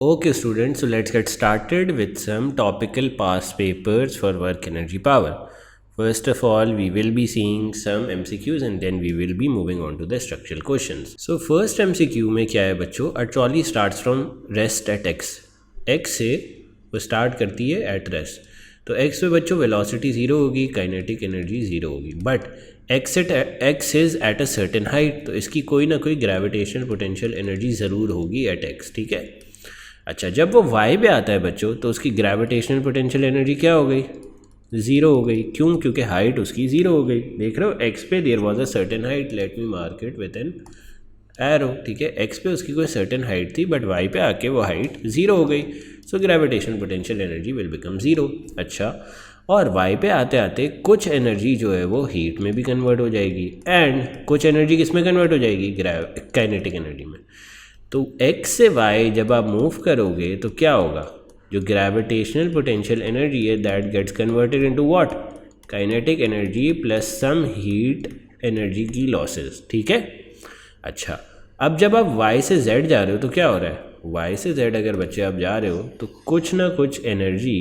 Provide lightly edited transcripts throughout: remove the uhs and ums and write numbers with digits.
Okay students, so let's get started with some topical past papers for work energy power. First of all, we will be seeing some MCQs and then we will be moving on to the structural questions. So first MCQ में क्या है बच्चों, a trolley starts from rest at x. x से वो start करती है at rest. तो x पे बच्चों वेलोसिटी ज़ीरो होगी, काइनेटिक एनर्जी ज़ीरो होगी, but x is at a certain height, तो इसकी कोई ना कोई ग्रेविटेशनल पोटेंशियल एनर्जी ज़रूर होगी एट x, ठीक है। अच्छा, जब वो y पे आता है बच्चों तो उसकी ग्रेविटेशनल पोटेंशियल एनर्जी क्या हो गई, ज़ीरो हो गई। क्यों? क्योंकि हाइट उसकी ज़ीरो हो गई। देख रहे हो x पे there was a certain height, let me mark it with an arrow, ठीक है। x पे उसकी कोई सर्टेन हाइट थी बट y पे आके वो हाइट ज़ीरो हो गई, so gravitational potential energy will become zero. अच्छा, और y पे आते आते कुछ एनर्जी जो है वो हीट में भी कन्वर्ट हो जाएगी एंड कुछ एनर्जी किस में कन्वर्ट हो जाएगी, काइनेटिक एनर्जी में। तो x से y जब आप मूव करोगे तो क्या होगा, जो ग्रेविटेशनल पोटेंशियल एनर्जी है that gets converted into what, kinetic energy plus some heat energy की लॉसेस, ठीक है। अच्छा, अब जब आप y से z जा रहे हो तो क्या हो रहा है, y से z अगर बच्चे आप जा रहे हो तो कुछ ना कुछ energy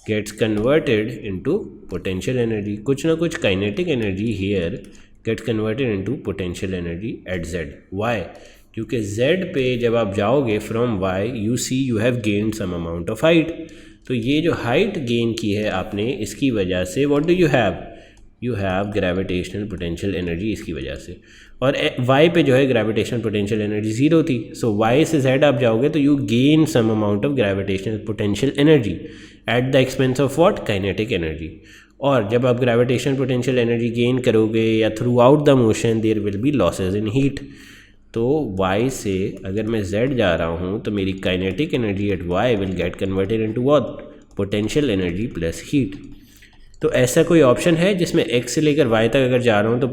gets converted into potential energy, कुछ ना कुछ kinetic energy here gets converted into potential energy at z। Why? क्योंकि z पे जब आप जाओगे from y you see you have gain some amount of height, तो ये जो हाइट गेन की है आपने इसकी वजह से what do you have gravitational potential energy इसकी वजह से। और y पे जो है ग्रेविटेशनल पोटेंशियल एनर्जी ज़ीरो थी, सो y से z आप जाओगे तो you gain some amount of gravitational potential energy at the expense of what, kinetic energy. और जब आप ग्रेविटेशनल पोटेंशियल एनर्जी गेन करोगे या throughout the motion there will be losses in heat. तो y से अगर मैं z जा रहा हूँ तो मेरी kinetic energy eight y will get converted into what, potential energy plus heat. तो ऐसा कोई ऑप्शन है जिसमें x से लेकर y तक अगर जा रहा हूँ तो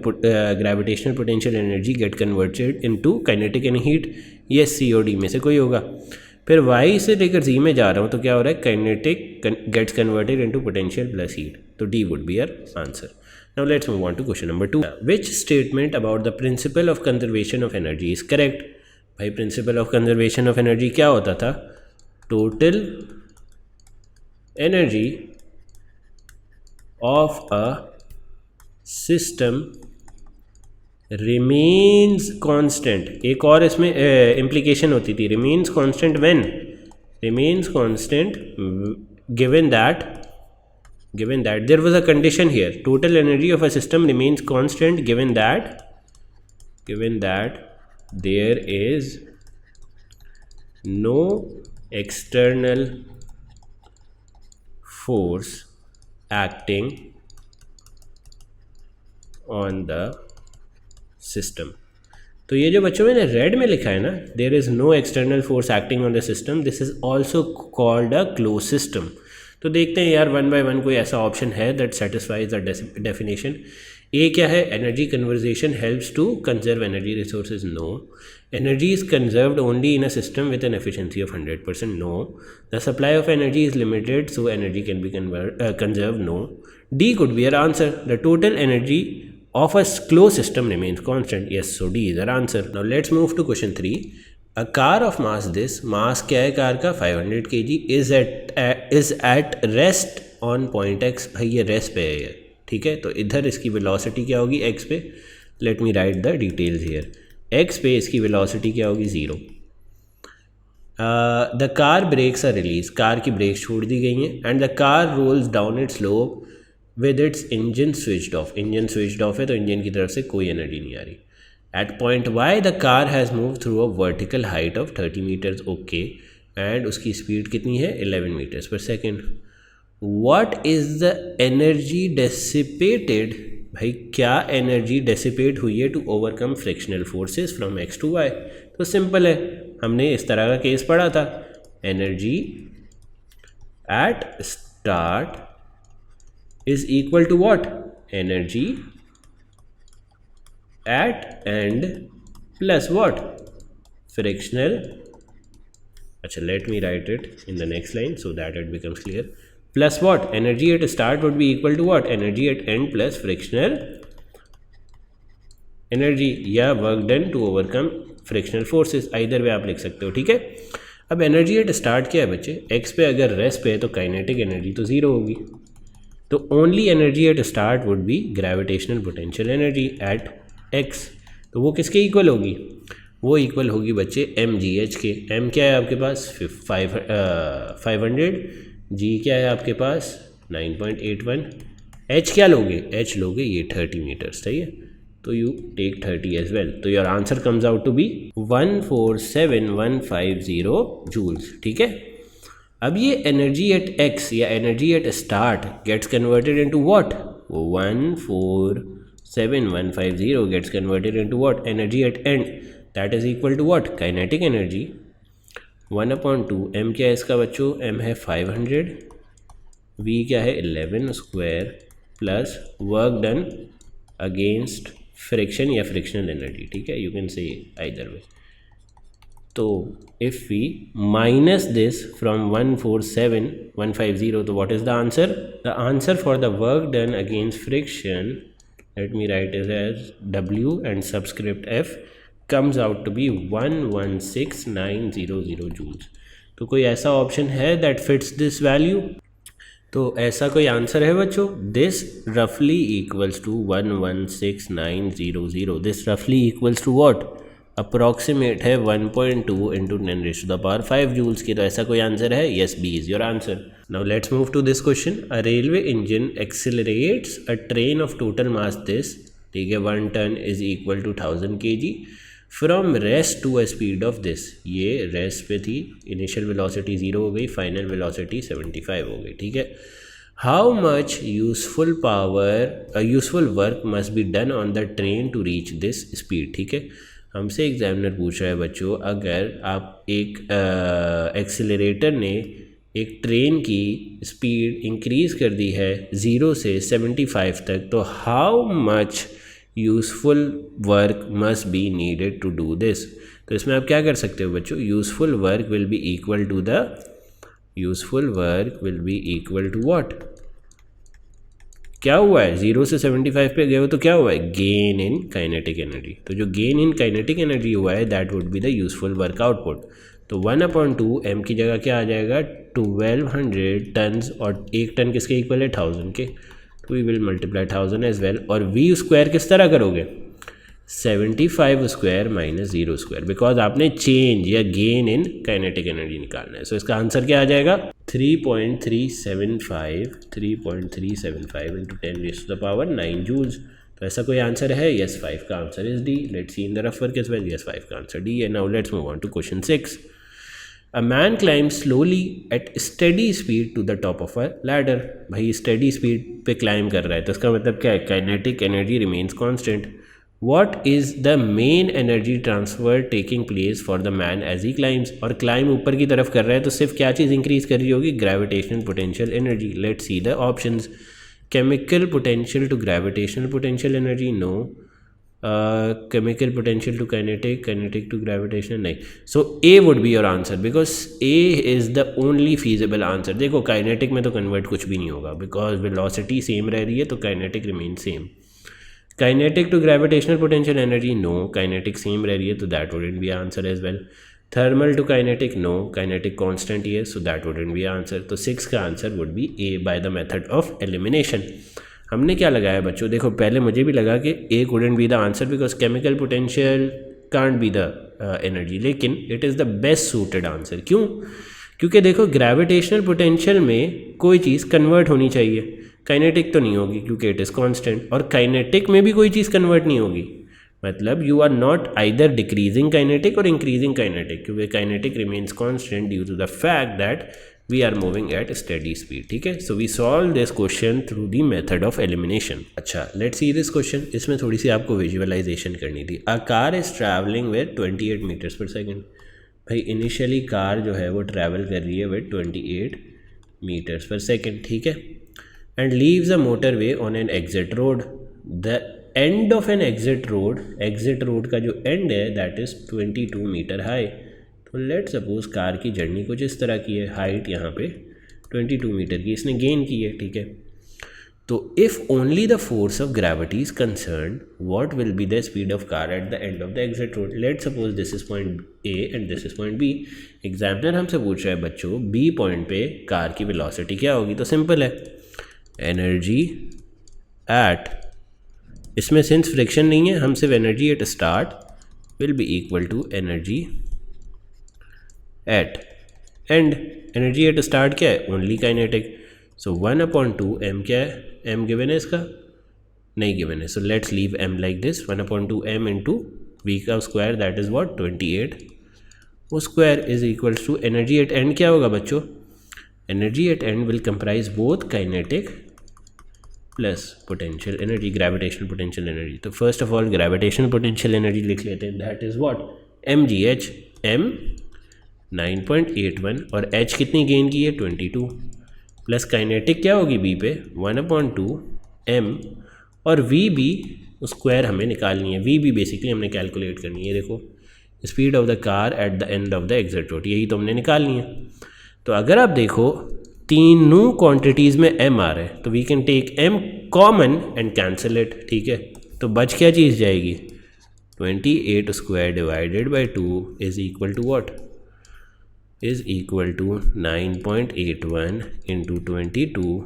gravitational potential energy get converted into kinetic and heat? Yes, C और D में से कोई होगा। फिर y से लेकर z में जा रहा हूँ तो क्या हो रहा है, kinetic gets converted into potential plus heat, तो D would be our answer. Now let's move on to question number 2. Which statement about the principle of conservation of energy is correct? भाई principle of conservation of energy क्या होता था, total energy of a system remains constant। एक और इसमें implication होती थी, remains constant when, remains constant given that there was a condition here, total energy of a system remains constant given that there is no external force acting on the system। तो ये जो बच्चों मैंने red में लिखा है ना, there is no external force acting on the system, this is also called a close system. तो देखते हैं यार वन बाय वन कोई ऐसा ऑप्शन है that satisfies the definition. A क्या है, energy conservation helps to conserve energy resources, no. Energy is conserved only in a system with an efficiency of 100%, no. The supply of energy is limited so energy can be conserve, no. D could be our answer, the total energy of a closed system remains constant, yes, so D is our answer। Now let's move to question 3. A car of mass this, mass क्या है car का, 500 kg is at rest on point x। भाई ये rest पे है, ठीक है। तो इधर इसकी वेलोसिटी क्या होगी x पे, let me write the details here. x पे इसकी वेलोसिटी क्या होगी, zero. The car brakes are release, car की ब्रेक्स छोड़ दी गई हैं and the car rolls down its slope with its engine switched off, engine switched off है तो इंजन की तरफ से कोई एनर्जी नहीं आ रही। At point Y the car has move through a vertical height of 30 metres, okay, and उसकी स्पीड कितनी है, 11 metres per second. What is the energy dissipated, भाई क्या एनर्जी डेसिपेट हुई है to overcome frictional forces from X to Y? तो simple है, हमने इस तरह का केस पढ़ा था, energy at start is equal to what, energy at end plus what, frictional। अच्छा, let me write it in the next line so that it becomes clear, plus what, energy at start would be equal to what, energy at end plus frictional energy या work done to overcome frictional forces, either way आप लिख सकते हो, ठीक है। अब energy at start क्या है बच्चे, एक्स पे अगर रेस्ट पे है तो काइनेटिक एनर्जी तो ज़ीरो होगी, तो only energy at start would be gravitational potential energy at x. तो वो किसके इक्वल होगी, वो इक्वल होगी बच्चे एम जी एच के। एम क्या है आपके पास 500, जी क्या है आपके पास 9.81, एच क्या लोगे, एच लोगे ये 30 मीटर्स, सही है, तो यू टेक 30 एज वेल। तो your answer comes out to be 147,150 joules, ठीक है। अब ये एनर्जी एट एक्स या energy at start gets converted into what, वो 147,150 gets converted into what, energy at end, that is equal to what, kinetic energy 1/2। M क्या है इसका बच्चों, एम है 500, वी क्या है 11 square plus work done against friction या फ्रिक्शनल एनर्जी, ठीक है, you can say either way. तो if we minus this from 147,150, तो what is the answer, the answer for the work done against friction, let me write is as W and subscript F, comes out to be 116,900 joules। तो कोई ऐसा option है that fits this value, तो ऐसा कोई answer है बच्चों, this रफली इक्वल्स टू 116,900, दिस रफली इक्वल्स टू व्हाट, अप्रॉक्सीमेट है 1.2 इंटू 10⁵ जूल्स की। तो ऐसा कोई आंसर है, yes, B is your answer. Now let's move to this question. A railway engine accelerates a train of total mass this, ठीक है, 1 ton is equal to 1000 kg from rest to a speed of this. ये rest पे थी, initial velocity 0 हो गई, final velocity 75 हो गई, ठीक है। How much useful work must be done on the train to reach this speed, ठीक है। हमसे एग्जामिनर पूछ रहा है बच्चों, अगर आप एक एक्सीलरेटर ने एक ट्रेन की स्पीड इंक्रीज़ कर दी है 0 से 75 तक, तो how much useful work must be needed to do this. तो इसमें आप क्या कर सकते हो बच्चों, useful work will be equal to what, क्या हुआ है 0 से 75 पे गए हो तो क्या हुआ है, गेन इन काइनेटिक एनर्जी। तो जो गेन इन काइनेटिक एनर्जी हुआ है that would be the useful work output. तो 1/2 एम की जगह क्या आ जाएगा 1200 टन्स, और एक टन किसके इक्वल है 1000 के, तो we will multiply 1000 as well. और वी स्क्वायर किस तरह करोगे 75 स्क्वायर माइनस 0 स्क्वायर, बिकॉज आपने चेंज या गेन इन काइनेटिक एनर्जी निकालना है। सो इसका आंसर क्या आ जाएगा 3.375 इंटू 10⁹ जूल्स। तो ऐसा कोई आंसर है, यस 5 का answer is D. Let's see in the rough work as well, yes 5 का आंसर डी है। Now let's move on to question 6। A man climb slowly at steady speed to the top of a ladder. भाई steady speed पे climb कर रहा है, तो इसका मतलब क्या है, kinetic energy remains constant. What is the main energy transfer taking place for the man as he climbs? और क्लाइम ऊपर की तरफ कर रहा है तो सिर्फ क्या चीज़ इंक्रीज कर रही होगी, gravitational potential energy. Let's see the options. Chemical potential to gravitational potential energy, no. Chemical potential to kinetic, kinetic to gravitational, नहीं। So A would be your answer, because A is the only feasible answer. देखो kinetic में तो convert कुछ भी नहीं होगा, because velocity same रह रही है, तो kinetic remain same. Kinetic to gravitational potential energy, no, kinetic same रह रही है, तो that wouldn't be answer as well. Thermal to kinetic, no, kinetic constant ही है, so that wouldn't be answer. तो 6 का answer would be A by the method of elimination. हमने क्या लगाया बच्चों, देखो पहले मुझे भी लगा कि A wouldn't be the answer because chemical potential can't be the energy, लेकिन it is the best suited answer. क्यों? क्योंकि देखो ग्रेविटेशनल पोटेंशियल में कोई चीज़ कन्वर्ट होनी चाहिए, काइनेटिक तो नहीं होगी क्योंकि इट इज़ कांस्टेंट, और काइनेटिक में भी कोई चीज़ कन्वर्ट नहीं होगी, मतलब you are not either decreasing kinetic और इंक्रीजिंग काइनेटिक, क्योंकि kinetic remains constant due to the fact that we are moving at steady speed, ठीक है। So we solve this question through the method of elimination. अच्छा, let's see this question. इसमें थोड़ी सी आपको visualization करनी थी। A car is travelling with 28 metres per second. भाई इनिशियली कार जो है वो ट्रैवल कर रही है विद 28 मीटर्स पर सेकेंड, ठीक है, and leaves a motorway on an exit road. The end of an exit road का जो end है that is 22 मीटर हाई। तो लेट सपोज कार की जर्नी कुछ इस तरह की है, हाइट यहाँ पे 22 मीटर की इसने गेन की है, ठीक है। तो if only the force of gravity is concerned, what will be the speed of car at the end of the exit road? Let suppose this is point A and this is point B. Examiner हमसे पूछ रहा है बच्चों B point पे car की velocity क्या होगी? तो सिंपल है, एनर्जी एट, इसमें सिंस फ्रिक्शन नहीं है हम सिर्फ energy at start will be equal to energy at and. Energy at start क्या है? Only kinetic. सो 1/2 m क्या है? m गिवन है, इसका नहीं गिवन है, so let's leave m like this, 1/2 m into v का स्क्वायर दैट इज़ व्हाट 28, वो square is equals to energy at end क्या होगा बच्चों? Energy at end will comprise both kinetic plus potential energy, gravitational potential energy. तो first of all gravitational potential energy लिख लेते हैं, that is what mgh, m 9.81 और h कितनी gain की है 22, प्लस काइनेटिक क्या होगी b पे 1/2 m और v भी स्क्वायर हमें निकालनी है, v भी बेसिकली हमने कैलकुलेट करनी है। देखो speed of the car at the end of the exit road, यही तो हमने निकालनी है। तो अगर आप देखो तीनों क्वांटिटीज़ में m आ रहा है तो we can take m common and cancel it, ठीक है। तो बच क्या चीज़ जाएगी? 28 square divided by 2 is equal to what? Is equal to 9.81 into 22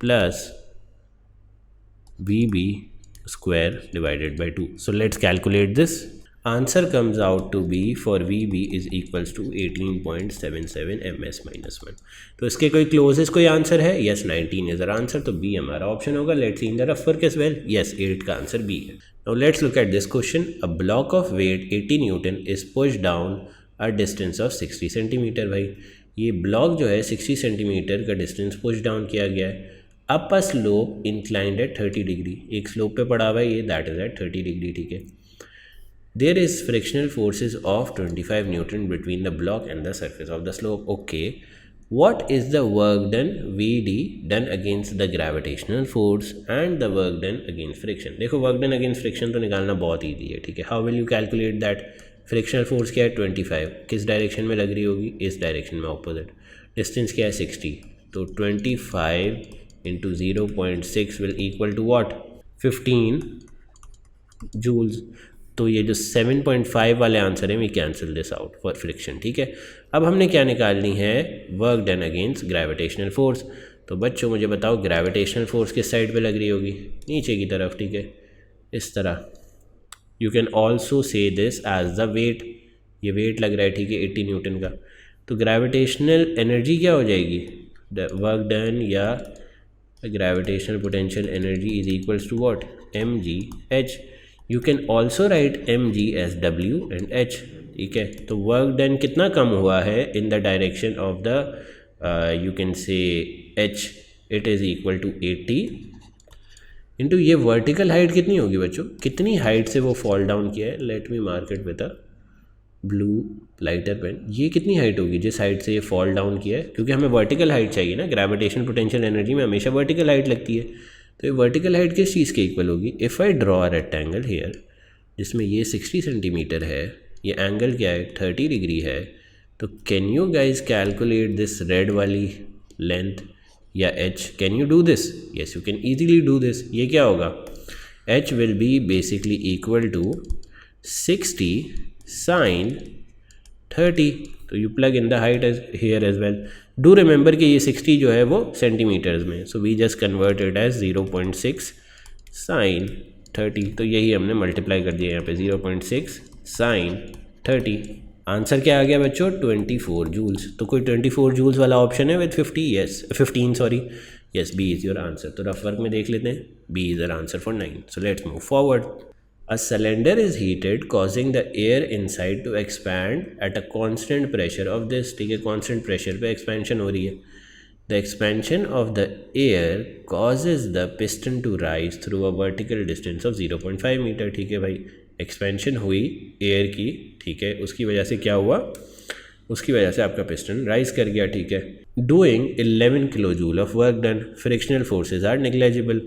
plus V B square divided by 2। So let's calculate this. Answer comes out to be for V B is equals to 18.77 ms minus 1। तो इसके कोई closest कोई answer है? Yes, 19 is are answer, तो B हमारा option होगा। Let's see in the rough work as well. Yes, 8 का answer B है। Now let's look at this question. A block of weight 80 newton is pushed down a distance of 60 centimetre. भाई ये block जो है 60 centimetre का distance push down किया गया है। Up a slope inclined at 30 degree, एक स्लोप पे पड़ा हुआ है ये, दैट इज एट 30 डिग्री, ठीक है। There is frictional forces of 25 newton between the block and the surface of the slope. Okay, what is the work done Vd done against the gravitational force and the work done against friction? देखो work done against friction तो निकालना बहुत easy है, ठीक है। How will you calculate that? Frictional force क्या है 25, किस डायरेक्शन में लग रही होगी? इस डायरेक्शन में, ऑपोजिट। डिस्टेंस क्या है 60, तो 25 into 0.6 will equal to what 15 joules. तो ये जो 7.5 वाले आंसर है we cancel this out for friction, ठीक है। अब हमने क्या निकालनी है? Work done against gravitational force. तो बच्चों मुझे बताओ ग्रेविटेशनल फोर्स किस साइड पे लग रही होगी? नीचे की तरफ, ठीक है, इस तरह। You can also say this as the weight, ये वेट लग रहा है, ठीक है, 80 न्यूटन का। तो ग्रेविटेशनल एनर्जी क्या हो जाएगी? वर्क डन या gravitational potential energy is equals to what mgh। You can also write mg as w and h, ठीक है। तो वर्क डन कितना कम हुआ है in the direction of the you can say h, it is equal to 80 into ये vertical height कितनी होगी बच्चों? कितनी हाइट से वो फॉल डाउन किया है? Let me mark it with a blue lighter pen. ये कितनी हाइट होगी जिस हाइट से ये फॉल डाउन किया है? क्योंकि हमें वर्टिकल हाइट चाहिए ना, ग्रेविटेशन पोटेंशियल एनर्जी में हमेशा वर्टिकल हाइट लगती है। तो ये वर्टिकल हाइट किस चीज़ के इक्वल होगी? If I draw a rectangle here जिसमें ये 60 सेंटीमीटर है, ये एंगल क्या है 30 डिग्री है, तो can you guys calculate this red वाली लेंथ या h? Can you do this? Yes, you can easily do this. ये क्या होगा? h will be basically equal to 60 sine 30। तो you plug in the height as here as well. Do remember कि ये 60 जो है वो सेंटीमीटर्स में, so we just converted as 0.6 sine 30। तो यही हमने मल्टीप्लाई कर दिया यहाँ पे 0.6 साइन 30। आंसर क्या आ गया बच्चों? 24 जूल्स। तो कोई 24 जूल्स वाला ऑप्शन है with 50? Yes, 15 sorry. Yes, B is your answer. तो रफ वर्क में देख लेते हैं, B is your answer for 9। So let's move forward. A cylinder is heated causing the air inside to expand at a constant pressure of this, ठीक है, constant pressure पे expansion हो रही है। The expansion of the air causes the piston to rise through a vertical distance of 0.5 metre, ठीक है भाई। expansion हुई air की, ठीक है, उसकी वजह से क्या हुआ? उसकी वजह से आपका पिस्टन राइज कर गया, ठीक है। Doing 11 kilojoule of work done, frictional forces are negligible.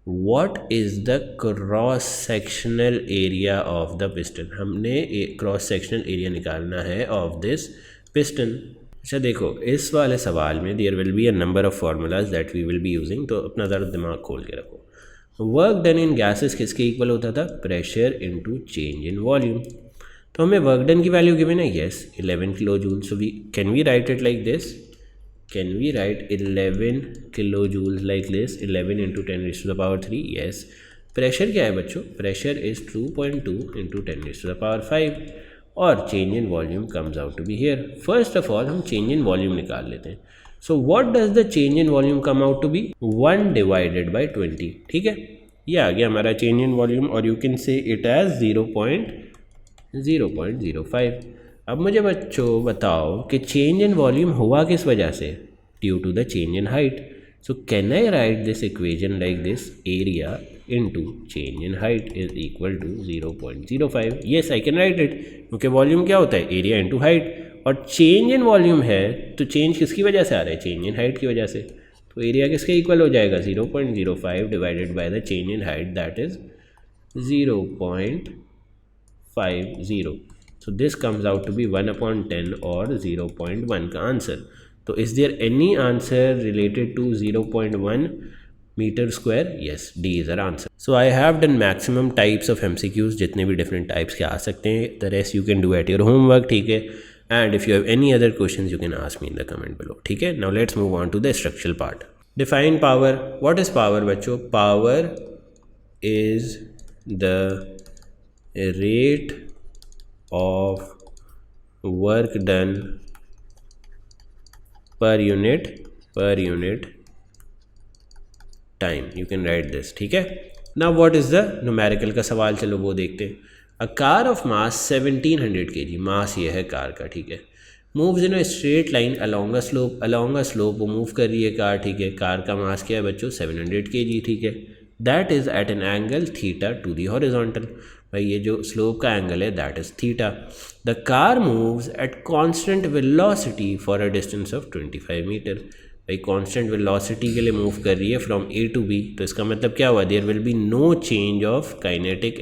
What is the cross sectional area of the piston? हमने क्रॉस सेक्शनल एरिया निकालना है ऑफ दिस पिस्टन। अच्छा देखो, इस वाले सवाल में there will be a number of formulas that we will be using, तो अपना ज़रा दिमाग खोल के रखो। वर्क डन इन गैसेस किसके इक्वल होता था? Pressure into change in volume. तो हमें वर्क डन की वैल्यू गिवन है, yes 11 kilo joule. So we can we write it like this, can we write 11 kilo joules like this, 11 into 10⁻³ yes. Pressure क्या है बच्चों? Pressure is 2.2 into 10⁵ और change in volume comes out to be here. First of all हम change in volume निकाल लेते हैं। So what does the change in volume come out to be? 1 divided by 20, ठीक है, ये आ गया हमारा चेंज इन वॉल्यूम, और you can say it as 0.05। अब मुझे बच्चों बताओ कि चेंज इन वॉल्यूम हुआ किस वजह से? Due to the change in height. So can I write this equation like this, area into change in height is equal to 0.05। Yes I can write it, क्योंकि वॉल्यूम क्या होता है? Area into height, और change in volume है तो change किसकी वजह से आ रहा है? चेंज इन हाइट की वजह से। तो एरिया किसके इक्वल हो जाएगा? 0.05 divided by the change in height, that is 0.50। So this comes out to be 1/10 और 0.1 का आंसर। तो is there any answer related to 0.1 metre square? Yes, D is our answer. So I have done maximum types of MCQs, जितने भी different types के आ सकते हैं। The rest you can do at your homework, ठीक है। And if you have any other questions you can ask me in the comment below, ठीक है। Now let's move on to the structural part. Define power. What is power बच्चों? Power is the rate of work done per unit time, you can write this, ठीक है। Now what is the numerical का सवाल, चलो वो देखते हैं। A car of mass 1700 kg, mass ये है कार का, ठीक है। Moves in a straight line along a slope, वो मूव कर रही है कार, ठीक है। कार का मास क्या है बच्चों? 700 kg, ठीक है। That is at an angle theta to the horizontal, भाई ये जो स्लोप का एंगल है that is theta. The car moves at constant velocity for a distance of 25 metre, भाई कांस्टेंट वेलोसिटी के लिए मूव कर रही है फ्रॉम ए टू बी, तो इसका मतलब क्या हुआ? There will be no change of kinetic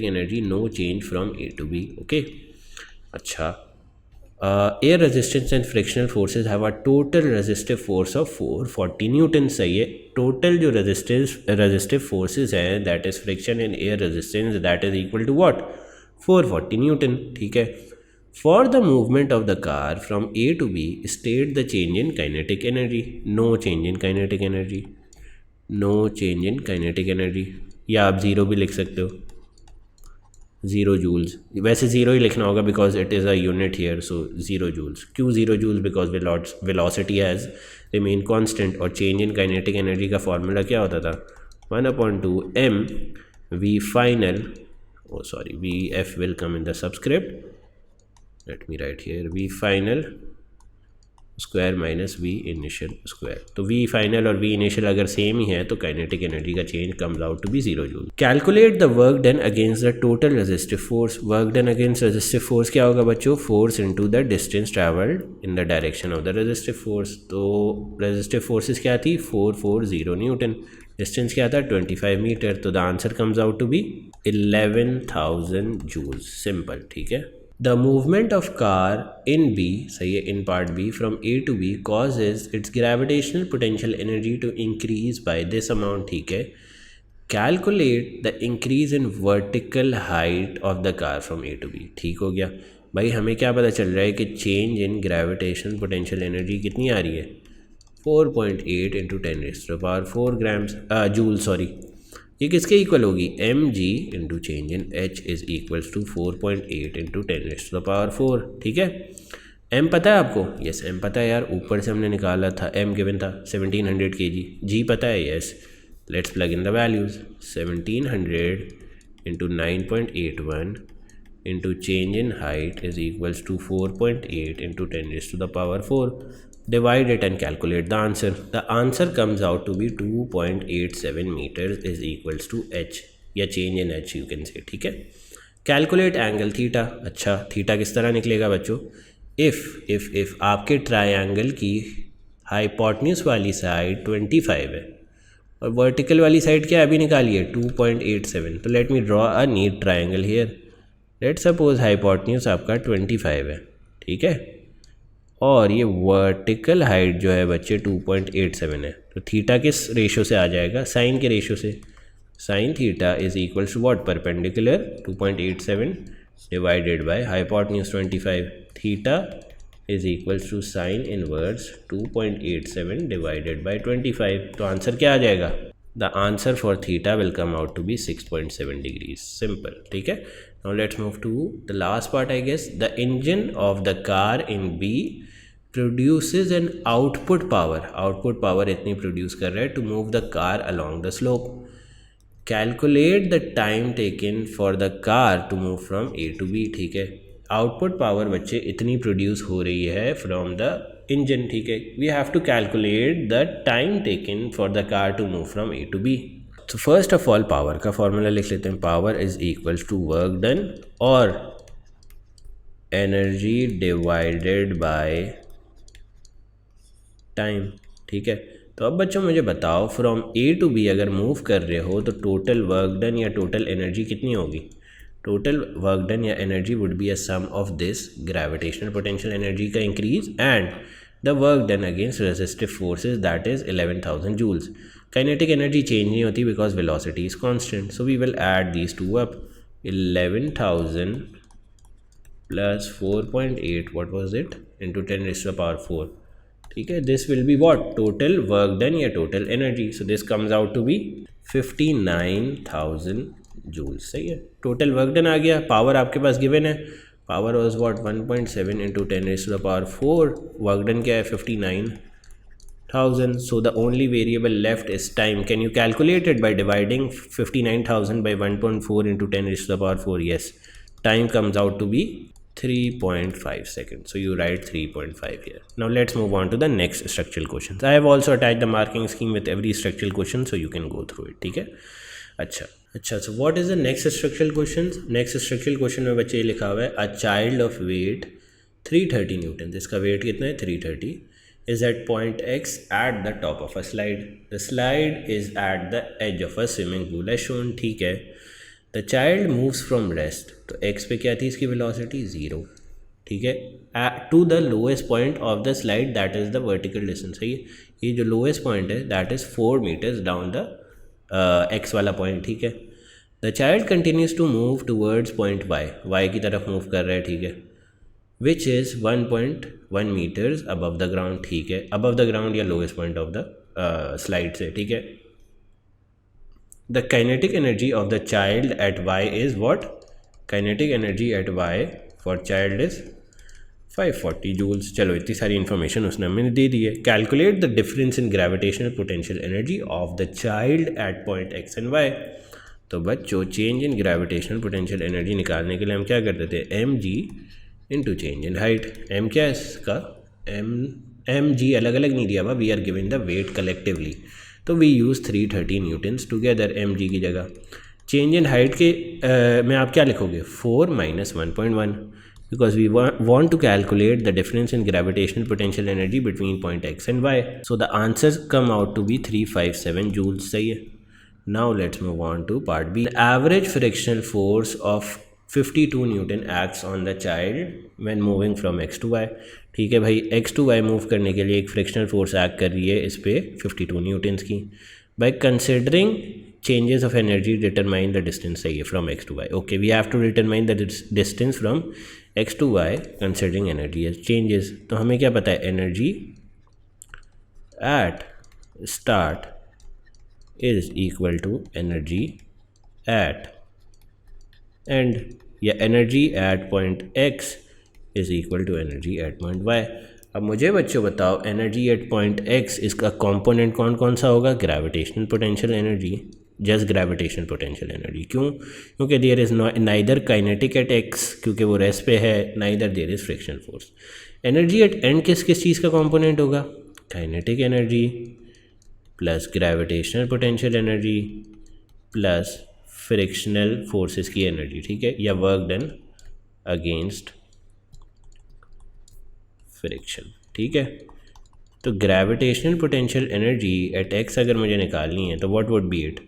energy, no change from A to B, okay. अच्छा, air resistance and frictional forces have a total resistive force of 440 newton, सही है। Total जो resistive forces हैं that is friction and air resistance, that is equal to what? 440 newton, ठीक है। For the movement of the car from A to B state the change in kinetic energy, no change in kinetic energy, या आप zero भी लिख सकते हो, 0 joules. वैसे 0 ही लिखना होगा because it is a unit here, so 0 joules. क्यों 0 joules? Because velocity has remain constant, और चेंज इन काइनेटिक एनर्जी का फॉर्मूला क्या होता था? 1/2 m v final, oh sorry, vf will come in the subscript, let me write here, v final square minus V initial square. तो V final और V initial अगर same ही है तो काइनेटिक एनर्जी का change comes out to be 0 joule. Calculate the work done against the total resistive force. Work done against resistive force क्या होगा बच्चों? Force into the distance travelled in the direction of the resistive force. तो resistive forces क्या थी? 440 Newton. Distance क्या था? 25 metre. तो the answer comes out to be 11,000 joules. Simple, ठीक है। The movement of car in B, सही है, in part B from A to B causes its gravitational potential energy to increase by this amount, ठीक है। Calculate the increase in vertical height of the car from A to B, ठीक हो गया। भाई हमें क्या पता चल रहा है कि change in gravitational potential energy कितनी आ रही है? 4.8 इंटू 10⁻⁴ ग्राम्स जूल, सॉरी। ये किसके इक्वल होगी? mg into change in h is equals to 4.8 into 10⁻⁴, ठीक है। m पता है आपको? यस, m पता है यार, ऊपर से हमने निकाला था, m गिवन था 1700 kg। g पता है? Yes, let's plug in the values. 1700 into 9.81 into change in height is equals to 4.8 into 10⁻⁴। Divide it and calculate the answer. The answer comes out to be 2.87 meters is equals to h, या change in h you can say, ठीक है। Calculate angle theta. अच्छा, theta किस तरह निकलेगा बच्चों? if आपके triangle की हाइपोटेन्यूज वाली साइड 25 है और वर्टिकल वाली साइड क्या अभी निकालिए? 2.87। तो let me draw a neat triangle here. Let suppose hypotenuse आपका 25 है, ठीक है। और ये वर्टिकल हाइट जो है बच्चे 2.87 है, तो थीटा किस रेशो से आ जाएगा, साइन के रेशो से। Sine theta is equal to what, perpendicular 2.87 divided by hypotenuse 25, theta is equal to sine inverse 2.87 divided by 25। तो आंसर क्या आ जाएगा, the answer for theta will come out to be 6.7 degrees, simple. ठीक है, now let's move to the last part I guess. The engine of the car in B produces an output power इतनी produce कर रहा है to move the car along the slope. Calculate the time taken for the car to move from A to B. ठीक है, output power बच्चे इतनी produce हो रही है फ्रॉम द इंजन। ठीक है, we have to calculate the time taken for the car to move from A to B. तो फर्स्ट ऑफ ऑल पावर का फॉर्मूला लिख लेते हैं, power is equal to work done और एनर्जी डिवाइडेड बाय टाइम। ठीक है, तो अब बच्चों मुझे बताओ फ्रॉम ए टू बी अगर मूव कर रहे हो तो टोटल वर्क डन या टोटल एनर्जी कितनी होगी। टोटल वर्क डन या energy would be a sum of this gravitational potential energy का increase and the work done against resistive forces that is 11,000 joules. Kinetic energy change नहीं होती because velocity is constant, so we will add these two up. 11,000 plus 4.8 what was it into 10 raised to the power 4। ठीक है, this will be what, total work done या total energy. So this comes out to B 59,000 joules. सही है, total work done आ गया। Power आपके पास given है, power was what 1.7 into 10 raised to the power 4। Work done क्या है 59,000। So the only variable left is time. Can you calculate it by dividing 59,000 by 1.4 into 10 raised to the power 4? Yes, time comes out to be 3.5 seconds. So you write 3.5 here. Now let's move on to the next structural questions. I have also attached the marking scheme with every structural question, so you can go through it. ठीक है, अच्छा, so what is the next structural questions? Next structural question में बच्चे ये लिखा हुआ है, a child of weight 330 Newton, इसका वेट कितना है 330, is at point X at the top of a slide. The slide is at the edge of a swimming pool as shown. ठीक है, the child moves from rest, तो X पे क्या थी इसकी वेलोसिटी 0। ठीक है, to the lowest point of the slide that is the vertical distance. सही है, ये जो लोएस्ट पॉइंट है that is 4 meters down the X वाला पॉइंट। ठीक है, the child continues to move towards point Y की तरफ मूव कर रहा है। ठीक है, which is 1.1 meters above the ground. ठीक है, अबव द ग्राउंड या lowest point of the slide से। ठीक है, the kinetic energy of the child at y is what? Kinetic energy at y for child is 540 joules. चलो इतनी सारी information उसने हमें दे दी है। Calculate the difference in gravitational potential energy of the child at point X and Y. तो बच्चों change in gravitational potential energy निकालने के लिए हम क्या करते थे, m g into change in height. M क्या है इसका, एम जी अलग अलग नहीं दिया हुआ, we are giving the weight collectively, तो we use 330 newtons together M जी की जगह। चेंज इन हाइट के में आप क्या लिखोगे, 4 - 1.1, because we want to calculate the difference in gravitational potential energy between point X and Y. So the answer come out to be 357 joules. सही है, now let's move on to part B. The average frictional force of 52 Newton acts on the child when moving from x to y। ठीक है भाई, x to y move करने के लिए एक frictional force act कर रही है इस पर 52 न्यूटन्स की। By considering changes of energy determine the distance. सही है, from x to y। Okay, we have to determine the distance from x to y considering energy as changes. तो हमें क्या पता है, energy at start is equal to energy at end, या energy at point x is equal to energy at point y। अब मुझे बच्चों बताओ एनर्जी एट पॉइंट x इसका कंपोनेंट कौन कौन सा होगा, gravitational potential energy, just gravitational potential energy. क्यों, क्योंकि there is neither kinetic at x क्योंकि वो रेस्ट पे है, neither there is frictional force. Energy at end किस चीज़ का कंपोनेंट होगा, kinetic energy plus gravitational potential energy plus frictional forces की एनर्जी। ठीक है, या वर्क डन अगेंस्ट फ्रिक्शन। ठीक है, तो gravitational potential energy at X अगर मुझे निकालनी है तो what would be it,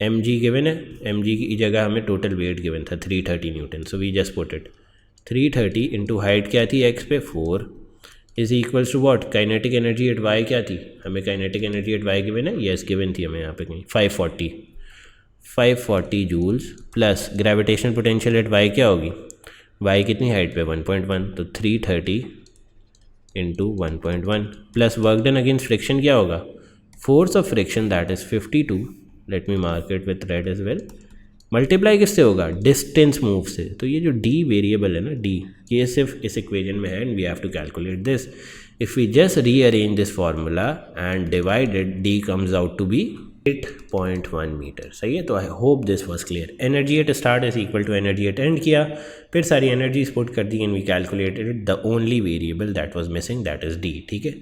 m g given है, एम जी की जगह हमें टोटल वेट गिवन था 330 newton, so we just put it 330 into height क्या थी एक्स पे 4 is equals to what, kinetic energy at Y क्या थी, हमें kinetic energy at Y given है, यस गिवन थी हमें यहाँ पे कहीं 540 joules plus gravitational potential at Y क्या होगी, वाई कितनी हाइट पे 1.1, तो 330 into 1.1 plus work done against friction क्या होगा, force of friction that is 52, let me mark it with red as well, multiply किससे होगा, डिस्टेंस मूव से। तो ये जो डी वेरिएबल है ना, डी, ये सिर्फ इस इक्वेशन में है and we have to calculate this. If we just rearrange this formula and divide it, D comes out to be 8.1 metre. सही है, तो I hope this was clear. Energy at start is equal to energy at end किया, फिर सारी energies put कर दी and we calculated the only variable that was missing, that is D. ठीक है,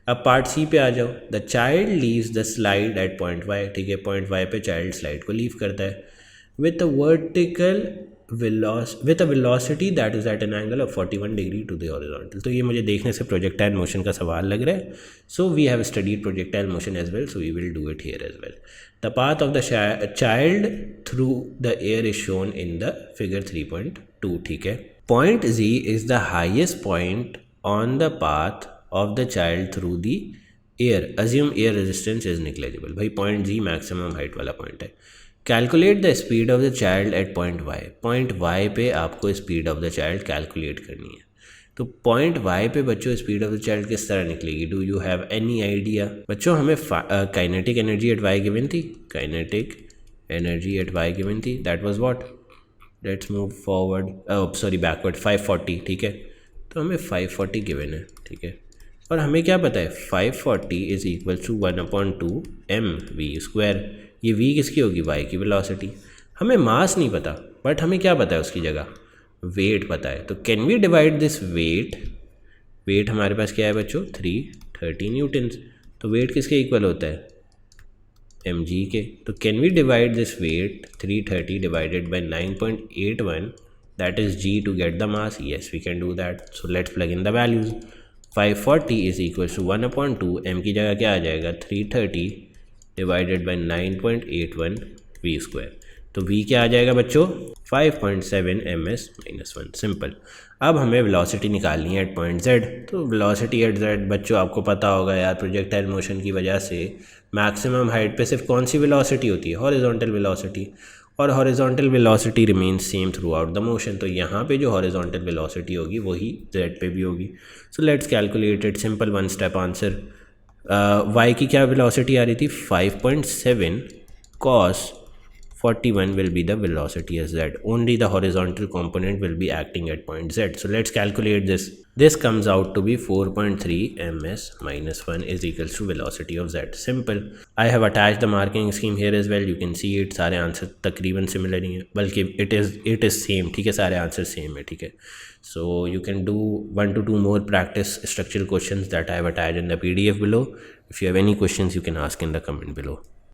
अब पार्ट सी पे आ जाओ। The child leaves the slide at point Y. ठीक है, पॉइंट वाई पे चाइल्ड स्लाइड को लीव करता है with a velocity that is at an angle of 41 degree to the horizontal। तो ये मुझे देखने से प्रोजेक्टाइल मोशन का सवाल लग रहा है। So we have studied projectile motion as well, so we will do it here as well. The path of the child through the air is shown in the figure 3.2। ठीक है, point G is the highest point on the path of the child through the air. Assume air resistance is negligible. भाई point G maximum height वाला point है। Calculate the speed of the child at point Y. Point Y पे आपको speed of the child calculate करनी है। तो point Y पे बच्चों स्पीड ऑफ द चाइल्ड किस तरह निकलेगी, do you have any idea? बच्चों हमें kinetic energy at Y given थी, kinetic energy at Y given थी, that was what, let's move forward, sorry backward, 540। ठीक है, तो हमें 540 गिवन है। ठीक है, और हमें क्या पता है, 540 इज इक्वल टू 1/2 mv²। ये v किसकी होगी, y की वेलोसिटी। हमें मास नहीं पता, बट हमें क्या पता है उसकी जगह, वेट पता है। तो can we divide this weight, weight हमारे पास क्या है बच्चों, 330 न्यूटन्स। तो वेट किसके इक्वल होता है, mg के। तो can we divide this weight 330 divided by 9.81, that is g to get the mass. Yes we can do that. So let's plug in the values. 540 is equal to 1/2 m की जगह क्या आ जाएगा, 330 divided by 9.81 v²। तो v क्या आ जाएगा बच्चों, 5.7 ms-1। सिंपल। अब हमें वेलोसिटी निकालनी है एट पॉइंट z। तो वेलोसिटी एट z बच्चों आपको पता होगा यार, प्रोजेक्टाइल मोशन की वजह से मैक्सिमम हाइट पे सिर्फ कौन सी वेलोसिटी होती है, हॉरिजॉन्टल वेलोसिटी, और horizontal velocity remains same through out the motion. तो यहाँ पे जो हॉरिजॉन्टल वेलोसिटी होगी वही z पे भी होगी। सो let's calculate it, simple one step answer. y की क्या वेलोसिटी आ रही थी, 5.7 cos 41 will be the velocity as z. Only the horizontal component will be acting at point z. So let's calculate this. This comes out to be 4.3 ms-1 is equals to velocity of z. Simple. I have attached the marking scheme here as well. You can see it. सारे answer तकरीबन similar ही हैं, बल्कि it is same। ठीक है, सारे answer same है। ठीक है, so you can do 1 to 2 more practice structural questions that I have attached in the PDF below. If you have any questions, you can ask in the comment below.